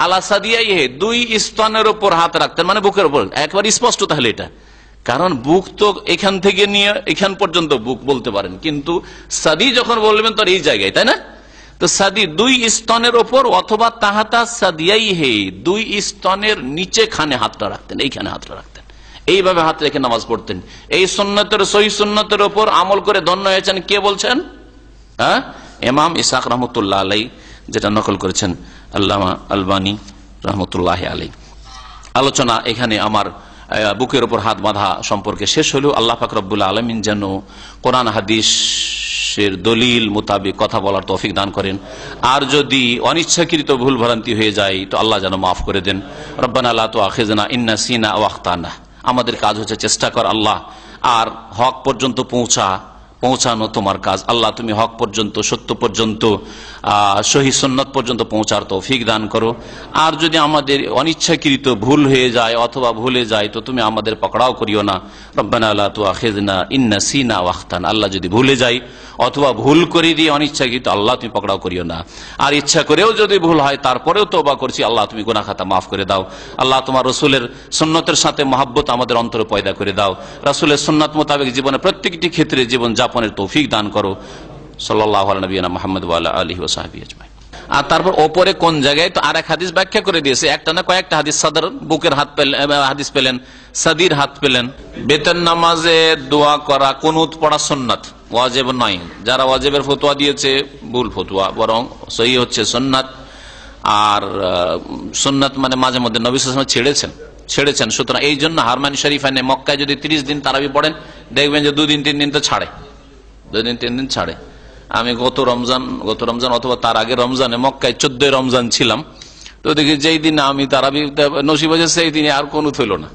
আলা সাদিয়াইহি 2 স্তনের উপর হাত রাখতেন, মানে বুকের উপর, একবার স্পষ্ট তাহলে এটা, কারণ বুক তো এখান থেকে নিয়ে এখান পর্যন্ত বুক বলতে পারেন, কিন্তু সাদি যখন বলবেন তো এই জায়গায়, তাই না? তো সাদি 2 স্তনের ওপর, অথবা তাহাতা সাদিয়াইহি 2 স্তনের নিচে খানে হাতটা রাখতেন, এইখানে হাতটা রাখতেন, এইভাবে হাত রেখে নামাজ পড়তেন। এই সুন্নতের, সহিহ সুন্নতের উপর আমল করে ধন্য হয়েছেন কে বলছেন? হ্যাঁ, ইমাম ইসহাক রহমতুল্লাহ আলাইহি, যেটা নকল করেছেন আল্লামা আলবানী রহমতুল্লাহ আলাইহি। আলোচনা এখানে আমার বুকের উপর হাত বাঁধা সম্পর্কে শেষ হলো। আল্লাহ পাক রব্বুল আলামিন যেন কোরআন হাদিসের দলিল মোতাবেক কথা বলার তৌফিক দান করেন, আর যদি অনিচ্ছাকৃত ভুল ভ্রান্তি হয়ে যায় তো আল্লাহ যেন মাফ করে দেন। রব্বানা লা তুআখিযনা ইন নাসিনা আও আখতানা, আমাদের কাজ হচ্ছে চেষ্টা কর আল্লাহ, আর হক পর্যন্ত পৌঁছানো তোমার কাজ। আল্লাহ তুমি হক পর্যন্ত, সত্য পর্যন্ত, সহিহ সুন্নাত পর্যন্ত পৌঁছার তৌফিক দান করো। আর যদি আমাদের অনিচ্ছাকৃত ভুল হয়ে যায় অথবা ভুলে যায় তো তুমি আমাদের পকড়াও করিও না। রব্বানা লা তুআখিযনা ইন নাসিনা আও আখতানা, আল্লাহ যদি ভুলে যাই অথবা ভুল করে দিয়ে অনিচ্ছাকৃত, আল্লাহ তুমি পকড়াও করিও না। আর ইচ্ছা করেও যদি ভুল হয় তারপরেও তওবা করছি, আল্লাহ তুমি গুনাহ খাতা মাফ করে দাও। আল্লাহ তোমার রাসূলের সুন্নতের সাথে মহব্বত আমাদের অন্তরে পয়দা করে দাও। রাসূলের সুন্নাত মোতাবেক জীবনে প্রত্যেকটি ক্ষেত্রে জীবন যাপনের তৌফিক দান করো। সাল্লাল্লাহু আলা নবিয়িনা মুহাম্মদ ওয়া আলা আলিহি ওয়া সাহবিহি আজমাইন। আর তারপর ওপরে কোন জায়গায় তো আরেক হাদিস ব্যাখ্যা করে দিয়েছে, একটা না কয়েকটা হাদিস। সাদর বুকের হাত হাদিস পেলেন, সাদির হাত পেলেন। বেতন নামাজে দোয়া করা, কুনুত পড়া সুন্নাত, ওয়াজিব নয়। যারা ওয়াজিবের ফতোয়া দিয়েছে ভুল ফতোয়া, বরং সহি হচ্ছে সুন্নাত। আর সুন্নাত মানে মাঝে মধ্যে নবী সাল্লাল্লাহু আলাইহি ওয়াসাল্লাম ছেড়েছেন। সুতরাং এই জন্য হারমানি শরীফানে মক্কায় যদি 30 দিন তারাবি পড়েন, দেখবেন যে 2 দিন 3 দিন তো ছাড়ে, 2 দিন 3 দিন ছাড়ে। আমি গত রমজান অথবা তার আগে রমজানে মক্কায় 14 রমজান ছিলাম, তো দেখি যেই দিন আমি তারাবি নসিব হয়েছে সেই দিনে আর কোন হইল না,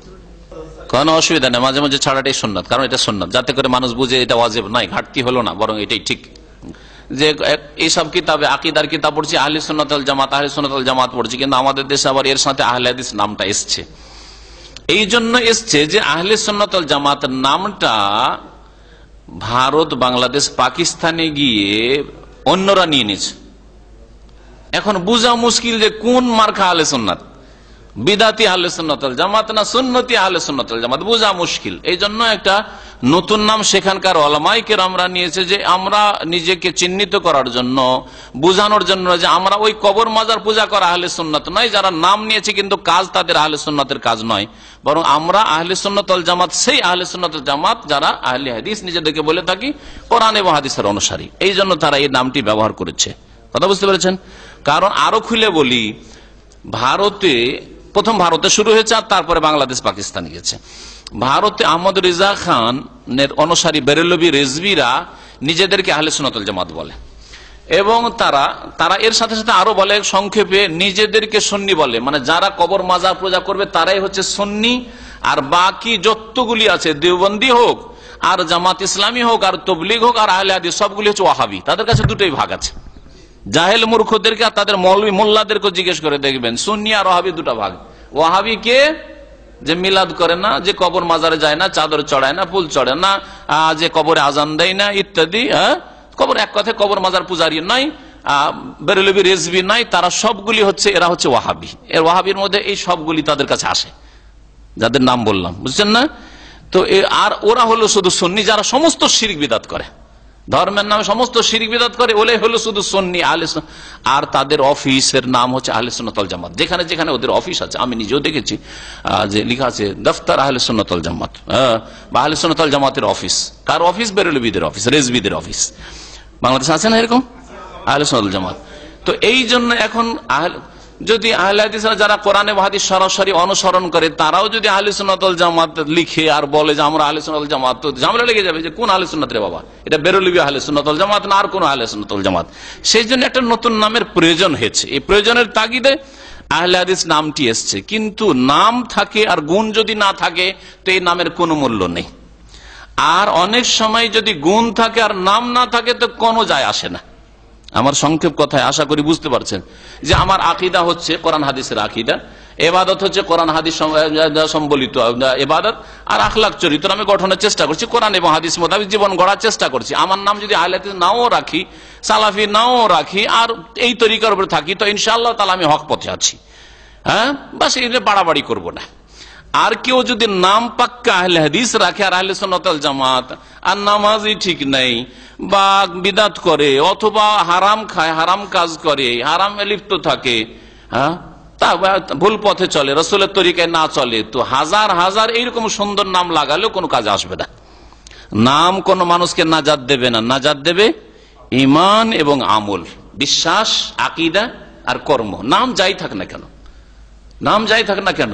কোনো অসুবিধা নেই। মাঝে মাঝে ছাড়াটাই সুন্নাত, কারণ এটা সুন্নাত, যাতে করে মানুষ বুঝে এটা ওয়াজিব নয়, ঘাটতি হলো না, বরং এটাই ঠিক। যে এইসব কিতাবে আকিদার কিতাব পড়ছি, আহলে সুন্নাত ওয়াল জামাত, আহলে সুন্নাত ওয়াল জামাত পড়ছি, কিন্তু আমাদের দেশে আবার এর সাথে আহলে হাদিস নামটা এসছে। এই জন্য এসছে যে আহলে সুন্নাত ওয়াল জামাতের নামটা ভারত, বাংলাদেশ, পাকিস্তানে গিয়ে অন্যরা নিয়ে নিয়েছে। এখন বোঝা মুশকিল যে কোন মার্কা আহলে সুন্নাত, বিদাতি আহলে সুন্নাত ওয়াল জামাত না সুন্নতি আহলে সুন্নাত ওয়াল জামাত, বোঝা মুশকিল। এই জন্য একটা নতুন নাম সেখানকার উলামায়ে কেরামরা নিয়েছে, যে আমরা নিজেকে চিহ্নিত করার জন্য, বোঝানোর জন্য যে আমরা ওই কবর মাজার পূজা করা আহলে সুন্নাত নয়, যারা নাম নিয়েছে কিন্তু কাজ তাদের আহলে সুন্নাতের কাজ নয়, বরং আমরা আহলে সুন্নাত ওয়াল জামাত, সেই আহলে সুন্নাত ওয়াল জামাত যারা আহলে হাদিস নিজেদেরকে বলে থাকি, কোরআন এবং হাদিসের অনুসারী। এই জন্য তারা এই নামটি ব্যবহার করেছে। কথা বুঝতে পেরেছেন? কারণ আরো খুলে বলি, প্রথম ভারতে শুরু হয়েছে, আর তারপরে বাংলাদেশ, পাকিস্তান গেছে। ভারতে আহমদ রেজা খানের অনুসারী বেরেলভি রেজভিরা নিজেদেরকে আহলে সুন্নাত ওয়াল জামাত বলে, এবং তারা এর সাথে সাথে আরো বলে সংক্ষেপে নিজেদেরকে সুন্নি বলে, মানে যারা কবর মাজার পূজা করবে তারাই হচ্ছে সুন্নি, আর বাকি যতগুলি আছে, দেওবন্দি হোক আর জামাত ইসলামী হোক আর তবলিগ হোক আর আহলে হাদিস, সবগুলি হচ্ছে ওয়াহাবি। তাদের কাছে দুটোই ভাগ আছে। জাহেল মূর্খদেরকে আর তাদের মৌলভী মোল্লাদেরকে জিজ্ঞেস করে দেখবেন, সুন্নি আর ওয়াহাবি দুটা ভাগ। ওয়াহাবি কে? যে মিলাদ করে না, যে কবর মাজারে যায় না, চাদর চড়ায় না, ফুল চড়ে না, যে কবরে আজান দেয় না ইত্যাদি, কবর, এক কথায় কবর মাজার পূজারি নয়, বেরেলভি রেজভি নয়, তারা সবগুলি হচ্ছে, এরা হচ্ছে ওয়াহাবি। এর ওয়াহাবির মধ্যে এই সবগুলি তাদের কাছে আসে। যাদের নাম বললাম, বুঝছেন না? তো আর ওরা হলো শুধু সুন্নি যারা সমস্ত শিরক বিদআত করে, ধর্মের নামে সমস্ত শিরক বিদআত করে, ওলাই হলো শুধু সুন্নি আহলে সুন্নাত। আর তাদের অফিসের নাম হচ্ছে আহলে সুন্নাত ওয়াল জামাত। যেখানে যেখানে ওদের অফিস আছে, আমি নিজেও দেখেছি যে লেখা আছে দফতর আহলে সুন্নাত ওয়াল জামাত, বা আহলে সুন্নাত ওয়াল জামাতের অফিস। কার অফিস? বেরেলবিদের অফিস, রেজবিদের অফিস। বাংলাদেশে আছে না এরকম আহলে সুন্নাত ওয়াল জামাত? তো এই জন্য এখন যদি আহলে হাদিসরা যারা কোরআন এবং হাদিস সরাসরি অনুসরণ করে, তারাও যদি আহলে সুন্নাত ওয়াল জামাত লিখে আর বলে যে আমরা আহলে সুন্নাত ওয়াল জামাত, তো ঝামেলা লেগে যাবে যে কোন আহলে সুন্নাত রে বাবা, এটা বেরলবি আহলে সুন্নাত ওয়াল জামাত না আর কোন আহলে সুন্নাত ওয়াল জামাত। সেই জন্য একটা নতুন নামের প্রয়োজন হয়েছে। এই প্রয়োজনের তাগিদে আহলে হাদিস নামটি এসছে। কিন্তু নাম থাকে আর গুণ যদি না থাকে তো এই নামের কোনো মূল্য নেই। আর অনেক সময় যদি গুণ থাকে আর নাম না থাকে তো কোনো যায় আসে না। আমার সংক্ষেপ কথায় আশা করি বুঝতে পারছেন যে আমার আকীদা হচ্ছে কোরআন হাদিসের আকীদা, ইবাদত হচ্ছে কোরআন হাদিস সম্বলিত ইবাদত, আর আখলাক চরিত্র আমি গঠনের চেষ্টা করছি, কোরআন এবং হাদিস মোতাবেক জীবন গড়ার চেষ্টা করছি। আমার নাম যদি আহলে হাদিস নাও রাখি, সালাফি নাও রাখি, আর এই তরিকার উপরে থাকি, তো ইনশাআল্লাহ তাআলা আমি হক পথে আছি। হ্যাঁ, বাস এই বাড়াবাড়ি করব না। আর কেউ যদি নাম পাক্কা আহলে হাদিস রাখে আর আহলে সুন্নাত ওয়াল জামাত, আর নামাজই ঠিক নেই বা বিদআত করে অথবা হারাম খায়, হারাম কাজ করে, হারামে লিপ্ত থাকে, হ্যাঁ, তা ভুল পথে চলে, রাসূলের তরিকায় না চলে, তো হাজার হাজার এইরকম সুন্দর নাম লাগালেও কোনো কাজে আসবে না। নাম কোন মানুষকে নাজাত দেবে না, নাজাত দেবে ঈমান এবং আমল, বিশ্বাস, আকীদা আর কর্ম। নাম যাই থাক না কেন, নাম যাই থাক না কেন।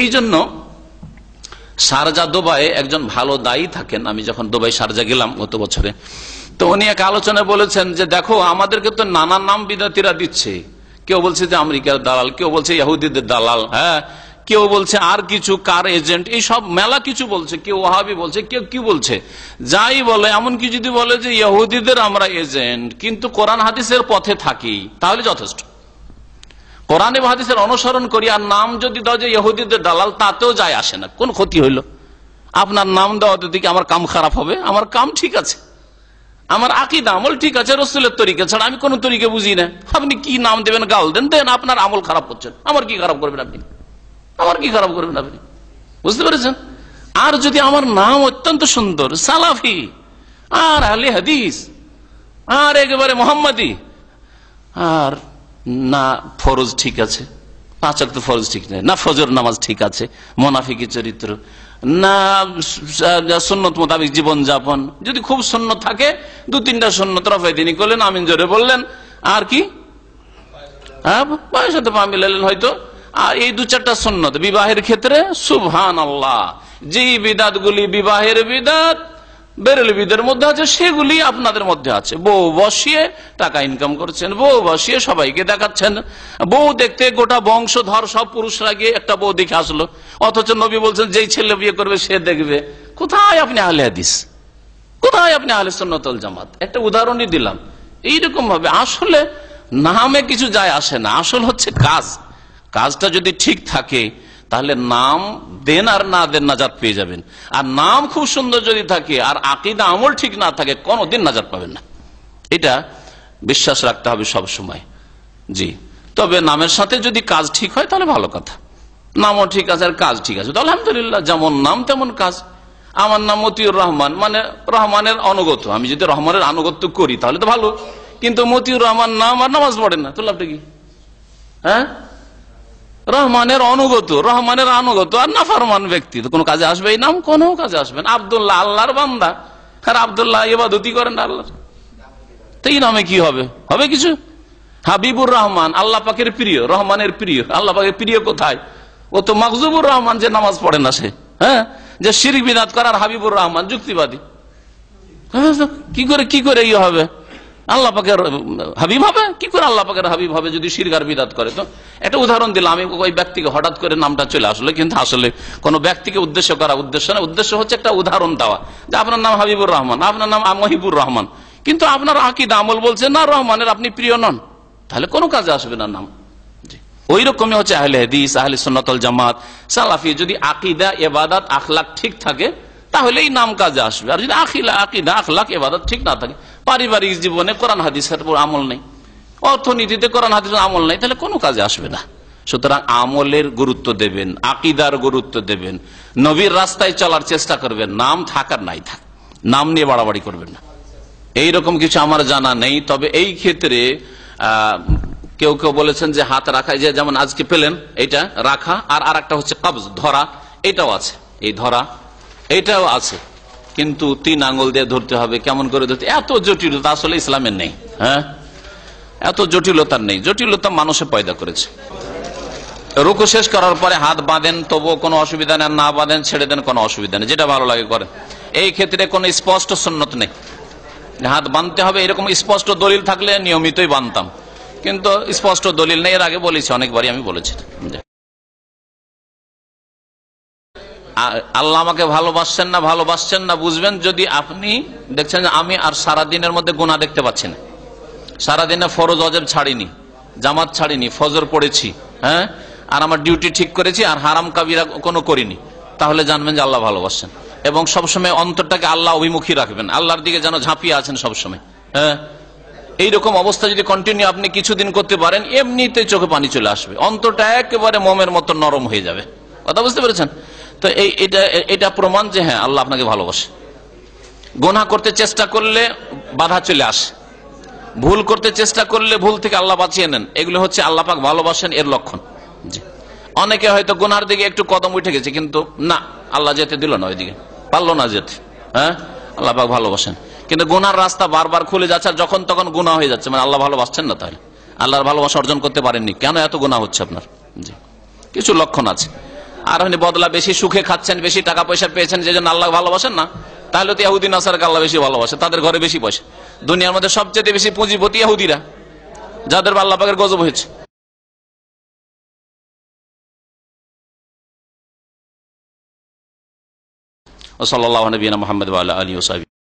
এই জন্য শারজা দুবাইয়ে একজন ভালো দায়ী থাকেন, আমি যখন দুবাই শারজা গেলাম গত বছরে, তো উনি এক আলোচনায় বলেছেন যে দেখো আমাদেরকে তো নানা নাম বিদাতিরা দিচ্ছে, কেউ বলছে যে আমেরিকার দালাল, কেউ বলছে ইহুদিদের দালাল, হ্যাঁ, কেউ বলছে আর কিছু কার এজেন্ট, এই সব মেলা কিছু বলছে, কেউ ওয়াহাবি বলছে, কেউ কি বলছে, যাই বলে, এমনকি যদি বলে যে ইহুদিদের আমরা এজেন্ট কিন্তু কোরআন হাদিসের পথে থাকি, তাহলে যথেষ্ট। কোরআন এবং হাদিসের অনুসরণ করি, আর নাম যদি দাও যে ইহুদিদের দালাল, তাতেও যায় আসে না, কোন ক্ষতি হইল? আপনার নাম দেওয়াতে দিকে আমার কাম খারাপ হবে? আমার কাম ঠিক আছে, আমার আকীদা আমল ঠিক আছে, রাসূলের তরিকা ছাড়া আমি কোন তরিকা বুঝি না। আপনি কি নাম দেবেন, গাল দেন, দেন, আপনার আমল খারাপ করছেন, আমার কি খারাপ করবেন আপনি? আমার কি খারাপ করবেন আপনি? বুঝতে পেরেছেন? আর যদি আমার নাম অত্যন্ত সুন্দর, সালাফি আর আহলে হাদিস আর একেবারে মোহাম্মদী, আর না ফরজ ঠিক আছে, 5 ওয়াক্ত ফরজ ঠিক নেই, না ফজর নামাজ ঠিক আছে, মুনাফিকি চরিত্র, না সুন্নত মোতাবেক জীবন যাপন, যদি খুব সুন্নত থাকে 2-3টা সুন্নত রফায় তিনি করলেন, আমিন জোরে বললেন, আর কি সাথে পা মিলালেন হয়তো, আর এই 2-4টা সুন্নত বিবাহের ক্ষেত্রে সুবহানাল্লাহ, যে বিদাত গুলি বিবাহের বিদাত বেরেলবিদের মধ্যে আছে সেগুলি আপনাদের মধ্যে আছে। বউ বসিয়ে টাকা ইনকাম করছেন, বউ বসিয়ে সবাইকে দেখাচ্ছেন, বউ দেখতে গোটা বংশধর সব পুরুষরা গিয়ে একটা বউ দেখে আসলো, অথচ নবী বলছেন যেই ছেলে বিয়ে করবে সে দেখবে। কোথায় আপনি আহলে হাদিস, কোথায় আপনি আহলে সুন্নাত ওয়াল জামাত? একটা উদাহরণই দিলাম। এইরকম ভাবে আসলে নামে কিছু যায় আসে না, আসল হচ্ছে কাজ। কাজটা যদি ঠিক থাকে তাহলে নাম দেন আর না দেন নাজাত পেয়ে যাবেন। আর নাম খুব সুন্দর যদি থাকে আর আকীদা আমল ঠিক না থাকে, কোনদিন নাজাত পাবেন না। এটা বিশ্বাস রাখতে হবে সব সময়। জি, তবে নামের সাথে যদি কাজ ঠিক হয় তাহলে ভালো কথা। নামও ঠিক আছে আর কাজ ঠিক আছে তো আলহামদুলিল্লাহ, যেমন নাম তেমন কাজ। আমার নাম মতিউর রহমান, মানে রহমানের অনুগত, আমি যদি রহমানের আনুগত্য করি তাহলে তো ভালো, কিন্তু মতিউর রহমান নাম আর নামাজ পড়েন না, তো লাভটা কি? হ্যাঁ, রহমানের অনুগত, রহমানের আনুগত আর নাফরমান ব্যক্তি, তো কোনো কাজে আসবে এই নাম? কোনো কাজে আসবে না। আব্দুল্লাহ আল্লাহর বান্দা, আর আব্দুল্লাহ ইবাদতি করেন আল্লাহর, তো এই নামে কি হবে? হবে কিছু? হাবিবুর রহমান আল্লাহ পাকের প্রিয়, রহমানের প্রিয়। আল্লাহ পাকের প্রিয় কোথায়? ও তো মাকজুবুর রহমান, যে নামাজ পড়ে না সে, হ্যাঁ, যে শিরক বিদআত করার হাবিবুর রহমান যুক্তিবাদী। কি করে ইয়ে হবে? আল্লাহ পাকের হাবিব হবে কি করে? আল্লাহ পাকের হাবিব হবে যদি শিরক আর বিদআত করে? তো একটা উদাহরণ দিলাম আমি, ওই ব্যক্তিকে হঠাৎ করে নামটা চলে আসলে, কিন্তু আসলে কোন ব্যক্তিকে উদ্দেশ্য করা উদ্দেশ্য না, উদ্দেশ্য হচ্ছে একটা উদাহরণ দেওয়া যে আপনার নাম হাবিবুর রহমান, আপনার নাম মহিবুর রহমান, কিন্তু আপনার আকীদা আমল বলছে না রহমানের আপনি প্রিয় নন, তাহলে কোনো কাজে আসবে না নাম। ওই রকমই হচ্ছে আহলে হাদিস, আহলে সুন্নাত ওয়াল জামাত, সালাফি। যদি আকীদা, ইবাদত, আখলাক ঠিক থাকে তাহলে এই নাম কাজে আসবে। আর যদি আকীদা, আখলাক, ইবাদত ঠিক না থাকে, পারিবারিক জীবনে কোরআন হাদিসের উপর আমল নেই, অর্থনীতিতে কোরআন হাদিসের আমল নেই, তাহলে কোনো কাজে আসবে না। সুতরাং আমলের গুরুত্ব দেবেন, আকীদার গুরুত্ব দেবেন, নবীর রাস্তায় চলার চেষ্টা করবেন, নাম থাকার নাই থাক, নাম নিয়ে বাড়াবাড়ি করবেন না। এইরকম কিছু আমার জানা নেই। তবে এই ক্ষেত্রে কেউ কেউ বলেছেন যে হাত রাখা, যে যেমন আজকে পেলেন এটা রাখা, আর একটা হচ্ছে কবজ ধরা, এটাও আছে, এই ধরা এটাও আছে, কিন্তু 3 আঙ্গুল দিয়ে ধরতে হবে, কেমন করে ধরতে, এত জটিলতা আসলে ইসলামের নেই। হ্যাঁ, এত জটিলতার নেই, জটিলতা মানুষে পয়দা করেছে। রুকু শেষ করার পরে হাত বাঁধেন, তবুও কোনো অসুবিধা নেই, না বাঁধেন ছেড়ে দেন, কোনো অসুবিধা নেই, যেটা ভালো লাগে করেন। এই ক্ষেত্রে কোনো স্পষ্ট সুন্নত নেই, হাত বাঁধতে হবে এরকম স্পষ্ট দলিল থাকলে নিয়মিতই বাঁধতাম, কিন্তু স্পষ্ট দলিল নেই। এর আগে বলেছি, অনেকবারই আমি বলেছি। আল্লাহ আমাকে ভালোবাসছেন না বুঝবেন যদি আপনি দেখছেন যে আমি আর সারাদিনের মধ্যে গুনাহ দেখতে পাচ্ছি না, সারাদিনে ফরজ ওয়াজিব ছাড়িনি, জামাত ছাড়িনি, ফজর পড়েছি, হ্যাঁ, আর আমার ডিউটি ঠিক করেছি, আর হারাম কাবিরা কোনো করিনি, তাহলে জানবেন যে আল্লাহ ভালোবাসেন। এবং সবসময় অন্তরটাকে আল্লাহ অভিমুখী রাখবেন, আল্লাহর দিকে যেন ঝাঁপিয়ে আছেন সবসময়। হ্যাঁ, এইরকম অবস্থা যদি কন্টিনিউ আপনি কিছুদিন করতে পারেন, এমনিতে চোখে পানি চলে আসবে, অন্তরটা একেবারে মোমের মতো নরম হয়ে যাবে। কথা বুঝতে পেরেছেন? তো এটা প্রমাণ যে হ্যাঁ, আল্লাহ আপনাকে ভালোবাসে। গুনাহ করতে চেষ্টা করলে বাধা চলে আসে, ভুল করতে চেষ্টা করলে ভুল থেকে আল্লাহ বাঁচিয়ে নেন, এগুলো হচ্ছে আল্লাহ পাক ভালোবাসেন এর লক্ষণ। জি, অনেকে হয়তো গুনার দিকে একটু কদম উঠে গেছে, কিন্তু না, আল্লাহ যেতে দিল না, ওইদিকে পারলো না যেতে। হ্যাঁ, আল্লাহ পাক ভালোবাসেন, কিন্তু গুনার রাস্তা বারবার খুলে যাচ্ছে, আর যখন তখন গুনাহ হয়ে যাচ্ছে, মানে আল্লাহ ভালোবাসছেন না। তাহলে আল্লাহর ভালোবাসা অর্জন করতে পারেননি, কেন এত গুনাহ হচ্ছে আপনার? জি, কিছু লক্ষণ আছে। আর বদলা বেশি সুখে খাচ্ছেন, বেশি টাকা পয়সা পেয়েছেন, যে জন্য আল্লাহ ভালোবাসেন না, তাহলে তো ইহুদি নাসারকে আল্লাহ বেশি ভালোবাসে, তাদের ঘরে বেশি পয়সা। দুনিয়ার মধ্যে সবচেয়ে বেশি পুঁজিপতি ইহুদিরা, যাদের আল্লাহ পাকের গজব হয়েছে। সাল্লাল্লাহু আলাইহি ওয়া সাল্লাম মুহাম্মদ ওয়া আলা আলিহি ওয়া সাহবিহি।